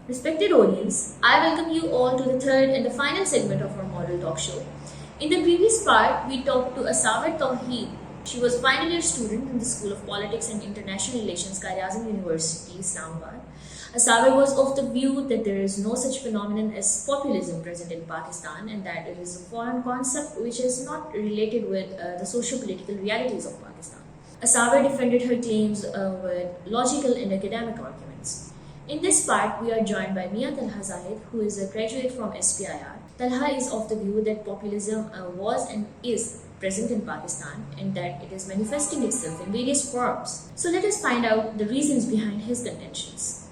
Respected audience, I welcome you all to the third and the final segment of our model talk show. In the previous part, we talked to Asawa Tawheed. She was a final year student in the School of Politics and International Relations, Qasim University, Islamabad. Asawa was of the view that there is no such phenomenon as populism present in Pakistan and that it is a foreign concept which is not related with the socio-political realities of Pakistan. Asawa defended her claims with logical and academic arguments. In this part, we are joined by Mia Talha Zahid, who is a graduate from SPIR. Talha is of the view that populism was and is present in Pakistan and that it is manifesting itself in various forms. So let us find out the reasons behind his contentions.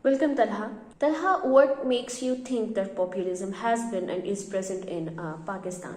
Welcome, Talha. Talha, what makes you think that populism has been and is present in Pakistan?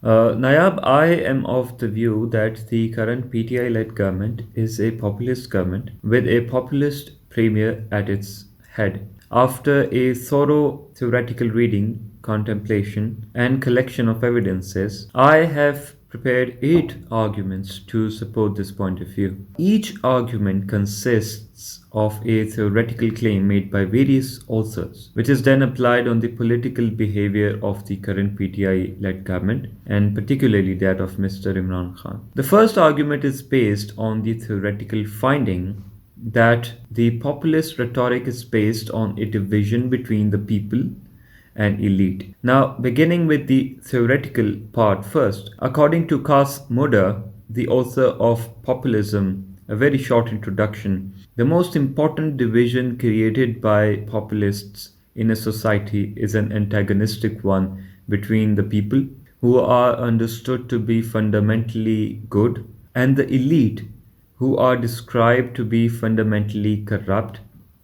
Nayab, I am of the view that the current PTI led government is a populist government with a populist premier at its head. After a thorough theoretical reading, contemplation, and collection of evidences, I have prepared 8 arguments to support this point of view. Each argument consists of a theoretical claim made by various authors, which is then applied on the political behavior of the current PTI led government, and particularly that of Mr. Imran Khan. The first argument is based on the theoretical finding that the populist rhetoric is based on a division between the people and elite. Now, beginning with the theoretical part first, according to Kas Muda, the author of Populism, a very short introduction, the most important division created by populists in a society is an antagonistic one between the people who are understood to be fundamentally good and the elite who are described to be fundamentally corrupt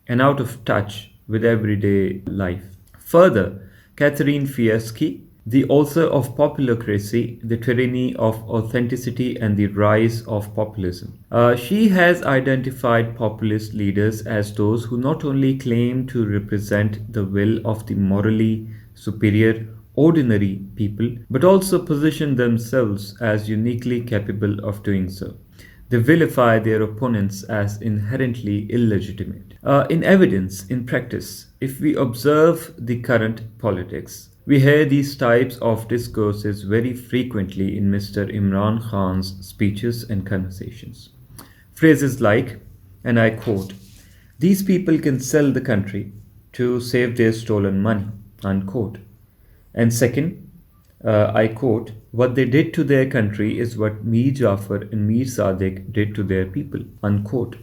and out of touch with everyday life. Further, Catherine Fieschi, the author of Populocracy, The Tyranny of Authenticity and the Rise of Populism. She has identified populist leaders as those who not only claim to represent the will of the morally superior ordinary people, but also position themselves as uniquely capable of doing so. They vilify their opponents as inherently illegitimate. In evidence, in practice, if we observe the current politics, we hear these types of discourses very frequently in Mr. Imran Khan's speeches and conversations. Phrases like, and I quote, these people can sell the country to save their stolen money, unquote. And second, I quote, what they did to their country is what Mir Jafar and Mir Sadiq did to their people, unquote.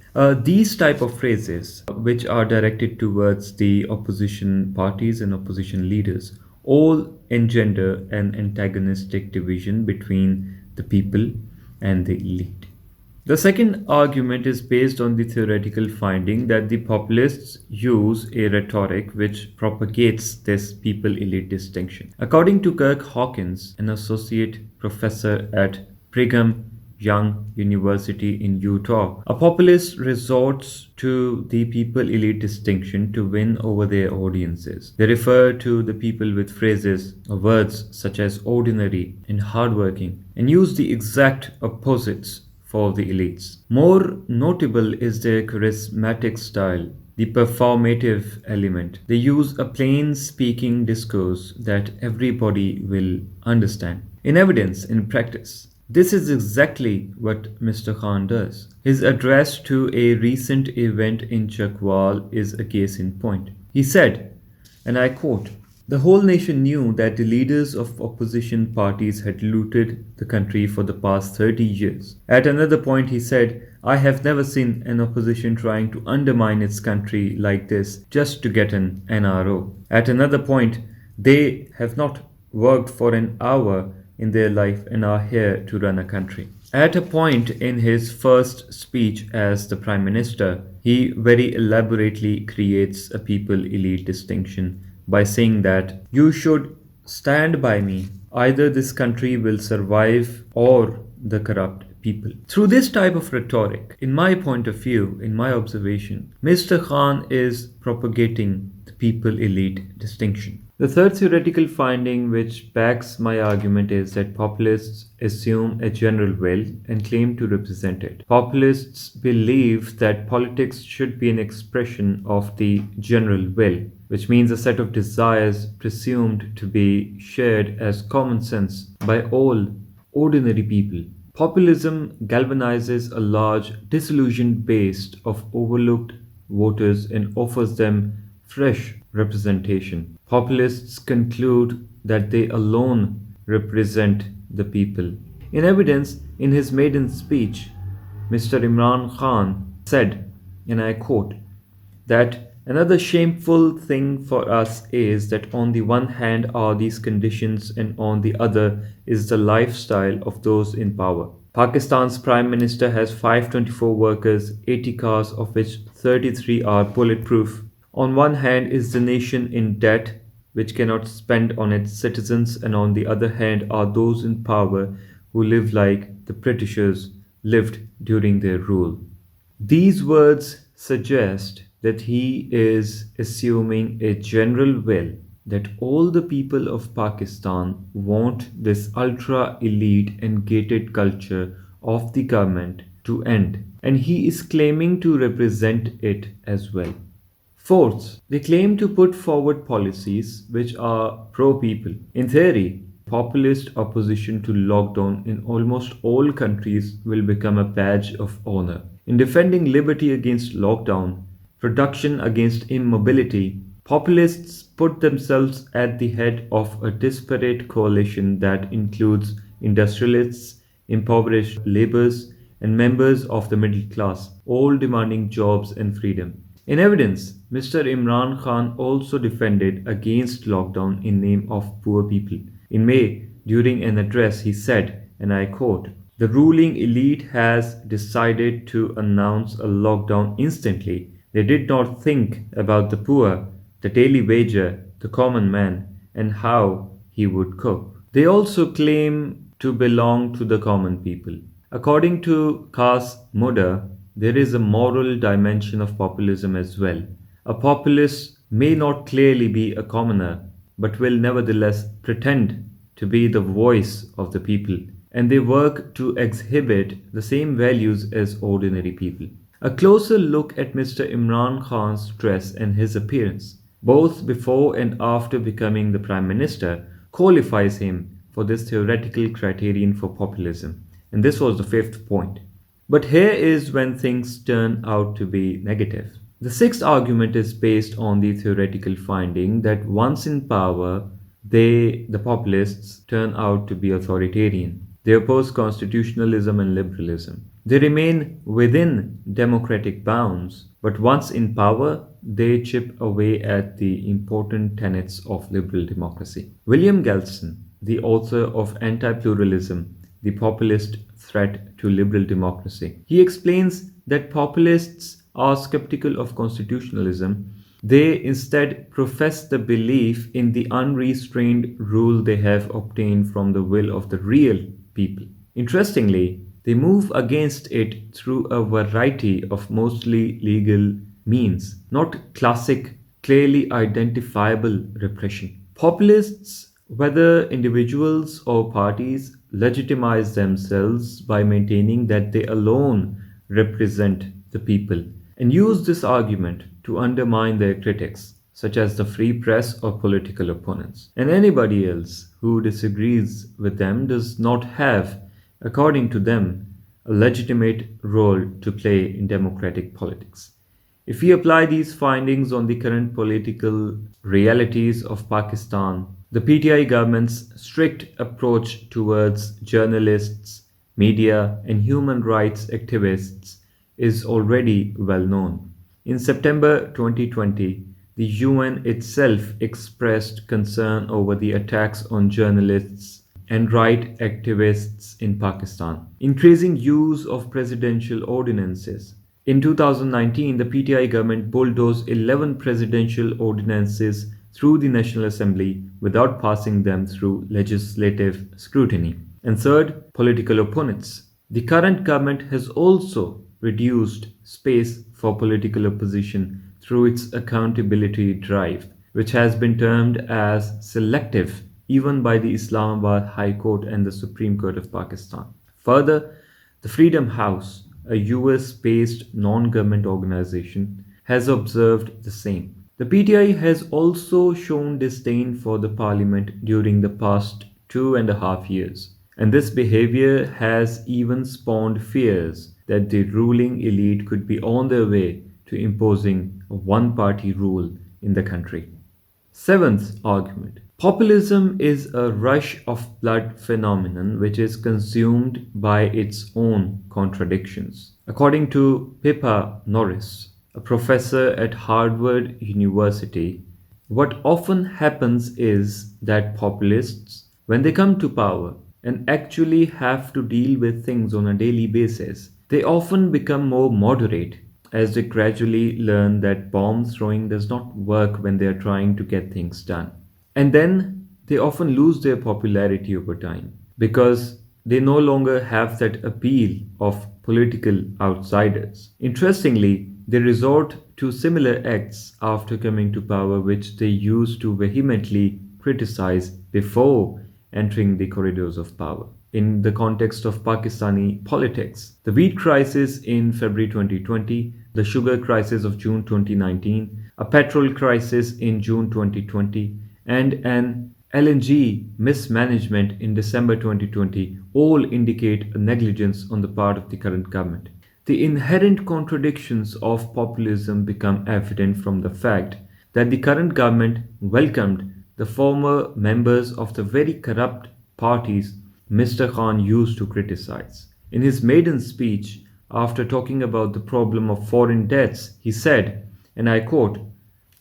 These type of phrases, which are directed towards the opposition parties and opposition leaders, all engender an antagonistic division between the people and the elite. The second argument is based on the theoretical finding that the populists use a rhetoric which propagates this people elite distinction. According to Kirk Hawkins, an associate professor at Brigham Young University in Utah, a populist resorts to the people elite distinction to win over their audiences. They refer to the people with phrases or words such as ordinary and hardworking and use the exact opposites for the elites. More notable is their charismatic style, the performative element. They use a plain speaking discourse that everybody will understand. In evidence, in practice, this is exactly what Mr. Khan does. His address to a recent event in Chakwal is a case in point. He said, and I quote, the whole nation knew that the leaders of opposition parties had looted the country for the past 30 years. At another point, he said, I have never seen an opposition trying to undermine its country like this just to get an NRO. At another point, they have not worked for an hour in their life and are here to run a country. At a point in his first speech as the Prime Minister, he very elaborately creates a people elite distinction by saying that you should stand by me. Either this country will survive or the corrupt people. Through this type of rhetoric, in my point of view, in my observation, Mr. Khan is propagating the people elite distinction. The third theoretical finding which backs my argument is that populists assume a general will and claim to represent it. Populists believe that politics should be an expression of the general will, which means a set of desires presumed to be shared as common sense by all ordinary people. Populism galvanizes a large disillusioned base of overlooked voters and offers them fresh representation. Populists conclude that they alone represent the people. In evidence, in his maiden speech, Mr. Imran Khan said, and I quote, that another shameful thing for us is that on the one hand are these conditions and on the other is the lifestyle of those in power. Pakistan's Prime Minister has 524 workers, 80 cars, of which 33 are bulletproof. On one hand is the nation in debt, which cannot spend on its citizens, and on the other hand are those in power who live like the Britishers lived during their rule. These words suggest that he is assuming a general will that all the people of Pakistan want this ultra elite and gated culture of the government to end, and he is claiming to represent it as well. Fourth, they claim to put forward policies which are pro people. In theory, populist opposition to lockdown in almost all countries will become a badge of honor. In defending liberty against lockdown, production against immobility, populists put themselves at the head of a disparate coalition that includes industrialists, impoverished laborers, and members of the middle class, all demanding jobs and freedom. In evidence, Mr. Imran Khan also defended against lockdown in name of poor people. In May, during an address, he said, and I quote, "The ruling elite has decided to announce a lockdown instantly. They did not think about the poor, the daily wager, the common man, and how he would cope." They also claim to belong to the common people. According to Kas Muda, there is a moral dimension of populism as well. A populist may not clearly be a commoner, but will nevertheless pretend to be the voice of the people, and they work to exhibit the same values as ordinary people. A closer look at Mr. Imran Khan's dress and his appearance, both before and after becoming the Prime Minister, qualifies him for this theoretical criterion for populism. And this was the fifth point. But here is when things turn out to be negative. The sixth argument is based on the theoretical finding that once in power, the populists, turn out to be authoritarian. They oppose constitutionalism and liberalism. They remain within democratic bounds, but once in power, they chip away at the important tenets of liberal democracy. William Galston, the author of Anti-Pluralism, the Populist Threat to Liberal Democracy, he explains that populists are skeptical of constitutionalism. They instead profess the belief in the unrestrained rule they have obtained from the will of the real people. Interestingly, they move against it through a variety of mostly legal means, not classic, clearly identifiable repression. Populists, whether individuals or parties, legitimize themselves by maintaining that they alone represent the people and use this argument to undermine their critics, such as the free press or political opponents. And anybody else who disagrees with them does not have, according to them, a legitimate role to play in democratic politics. If we apply these findings on the current political realities of Pakistan, the PTI government's strict approach towards journalists, media, and human rights activists is already well known. In September 2020, the UN itself expressed concern over the attacks on journalists and right activists in Pakistan. Increasing use of presidential ordinances. In 2019, the PTI government bulldozed 11 presidential ordinances through the National Assembly without passing them through legislative scrutiny. And third, political opponents. The current government has also reduced space for political opposition through its accountability drive, which has been termed as selective even by the Islamabad High Court and the Supreme Court of Pakistan. Further, the Freedom House, a US based non government organization, has observed the same. The PTI has also shown disdain for the parliament during the past 2.5 years, and this behavior has even spawned fears that the ruling elite could be on their way to imposing a one party rule in the country. Seventh argument. Populism is a rush of blood phenomenon which is consumed by its own contradictions. According to Pippa Norris, a professor at Harvard University, what often happens is that populists, when they come to power and actually have to deal with things on a daily basis, they often become more moderate as they gradually learn that bomb throwing does not work when they are trying to get things done. And then they often lose their popularity over time because they no longer have that appeal of political outsiders. Interestingly, they resort to similar acts after coming to power, which they used to vehemently criticize before entering the corridors of power. In the context of Pakistani politics, the wheat crisis in February 2020, the sugar crisis of June 2019, a petrol crisis in June 2020, and an LNG mismanagement in December 2020 all indicate a negligence on the part of the current government. The inherent contradictions of populism become evident from the fact that the current government welcomed the former members of the very corrupt parties Mr. Khan used to criticize. In his maiden speech, after talking about the problem of foreign debts, he said, and I quote,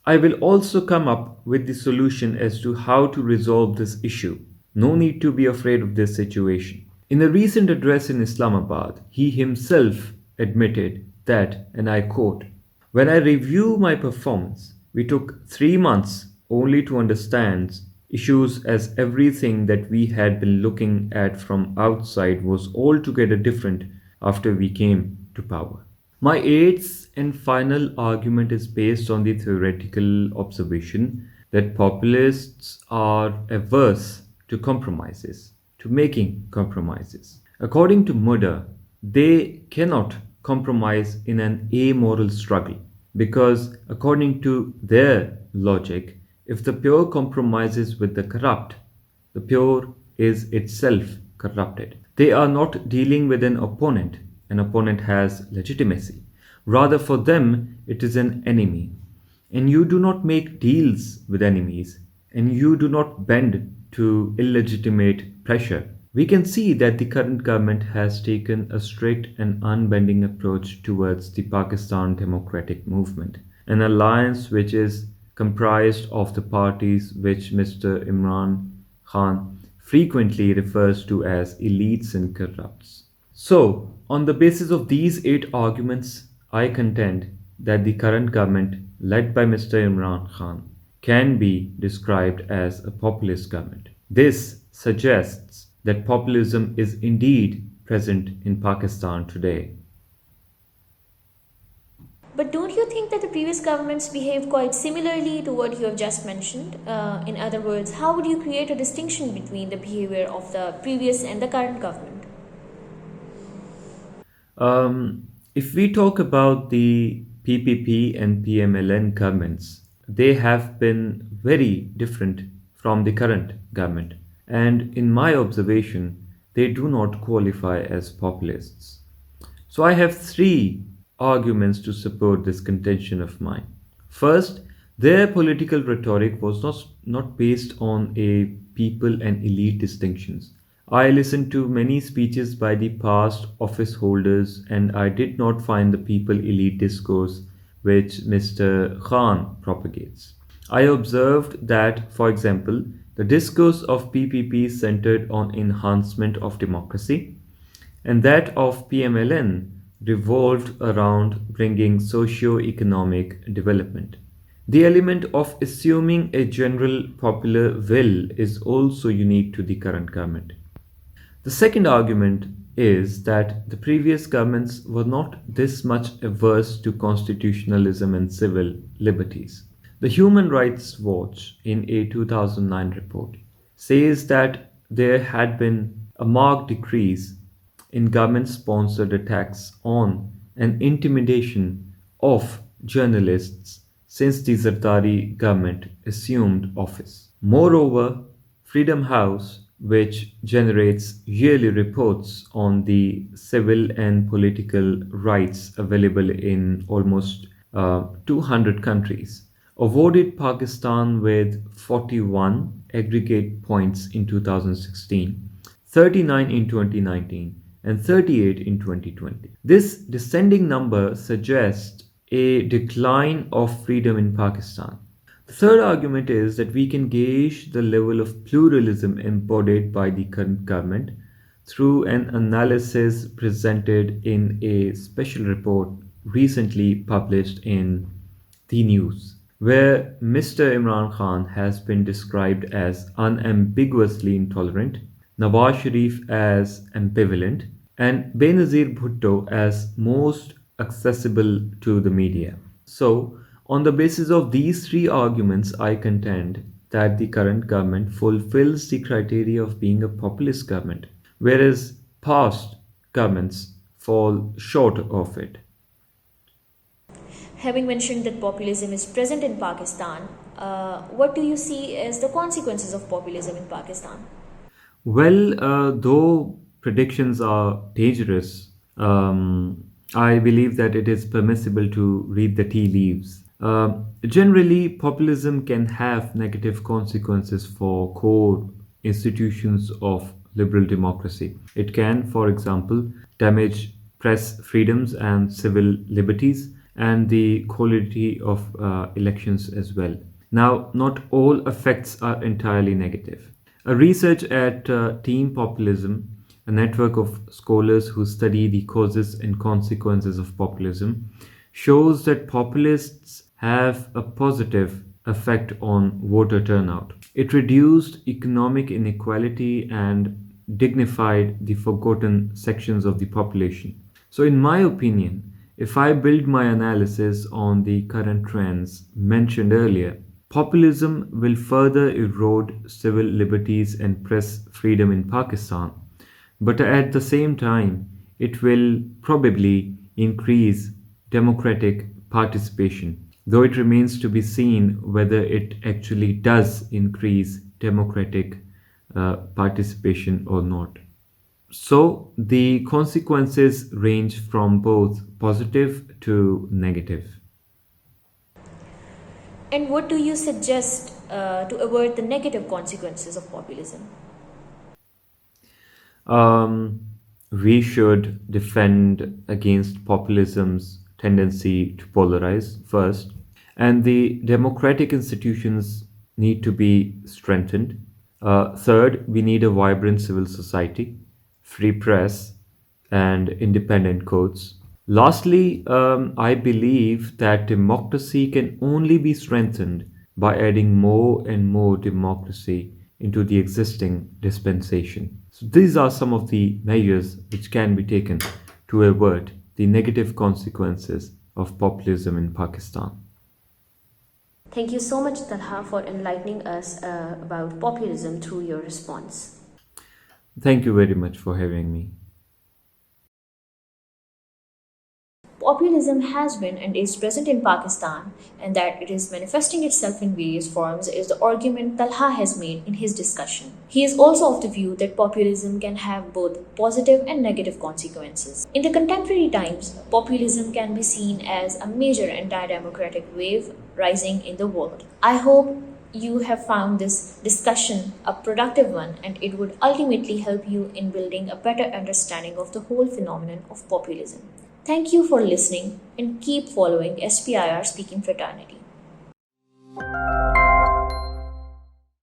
I will also come up with the solution as to how to resolve this issue. No need to be afraid of this situation. In a recent address in Islamabad, he himself admitted that, and I quote, when I review my performance, we took 3 months only to understand issues as everything that we had been looking at from outside was altogether different after we came to power. My eighth and final argument is based on the theoretical observation that populists are averse to compromises, to making compromises. According to Muda, they cannot compromise in an amoral struggle because, according to their logic, if the pure compromises with the corrupt, the pure is itself corrupted. They are not dealing with an opponent. An opponent has legitimacy. Rather, for them, it is an enemy. And you do not make deals with enemies, and you do not bend to illegitimate pressure. We can see that the current government has taken a strict and unbending approach towards the Pakistan Democratic Movement, an alliance which is comprised of the parties which Mr. Imran Khan frequently refers to as elites and corrupts. So, on the basis of these eight arguments, I contend that the current government, led by Mr. Imran Khan, can be described as a populist government. This suggests that populism is indeed present in Pakistan today. But don't you think that the previous governments behaved quite similarly to what you have just mentioned? In other words, how would you create a distinction between the behavior of the previous and the current government? If we talk about the PPP and PMLN governments, they have been very different from the current government. And in my observation, they do not qualify as populists. So I have three arguments to support this contention of mine. First, their political rhetoric was not based on a people and elite distinctions. I listened to many speeches by the past office holders and I did not find the people elite discourse which Mr. Khan propagates. I observed that, for example, the discourse of PPP centered on enhancement of democracy and that of PMLN revolved around bringing socio-economic development. The element of assuming a general popular will is also unique to the current government. The second argument is that the previous governments were not this much averse to constitutionalism and civil liberties. The Human Rights Watch, in a 2009 report, says that there had been a marked decrease in government sponsored attacks on and intimidation of journalists since the Zardari government assumed office. Moreover, Freedom House, which generates yearly reports on the civil and political rights available in almost 200 countries, awarded Pakistan with 41 aggregate points in 2016, 39 in 2019, and 38 in 2020. This descending number suggests a decline of freedom in Pakistan. The third argument is that we can gauge the level of pluralism embodied by the current government through an analysis presented in a special report recently published in The News, where Mr. Imran Khan has been described as unambiguously intolerant, Nawaz Sharif as ambivalent, and Benazir Bhutto as most accessible to the media. So, on the basis of these three arguments, I contend that the current government fulfills the criteria of being a populist government, whereas past governments fall short of it. Having mentioned that populism is present in Pakistan, what do you see as the consequences of populism in Pakistan? Well, though predictions are dangerous, I believe that it is permissible to read the tea leaves. Generally, populism can have negative consequences for core institutions of liberal democracy. It can, for example, damage press freedoms and civil liberties and the quality of elections as well. Now, not all effects are entirely negative. A research at Team Populism, a network of scholars who study the causes and consequences of populism, shows that populists have a positive effect on voter turnout. It reduced economic inequality and dignified the forgotten sections of the population. So, in my opinion, if I build my analysis on the current trends mentioned earlier, populism will further erode civil liberties and press freedom in Pakistan, but at the same time, it will probably increase democratic participation, though it remains to be seen whether it actually does increase democratic participation or not. So, the consequences range from both positive to negative. And what do you suggest to avoid the negative consequences of populism? Um, we should defend against populism's tendency to polarize first, and the democratic institutions need to be strengthened. Third, we need a vibrant civil society, free press, and independent courts. Lastly, I believe that democracy can only be strengthened by adding more and more democracy into the existing dispensation. So, these are some of the measures which can be taken to avert the negative consequences of populism in Pakistan. Thank you so much, Talha, for enlightening us about populism through your response. Thank you very much for having me. Populism has been and is present in Pakistan, and that it is manifesting itself in various forms is the argument Talha has made in his discussion. He is also of the view that populism can have both positive and negative consequences. In the contemporary times, populism can be seen as a major anti democratic wave rising in the world. I hope you have found this discussion a productive one and it would ultimately help you in building a better understanding of the whole phenomenon of populism. Thank you for listening and keep following SPIR Speaking Fraternity.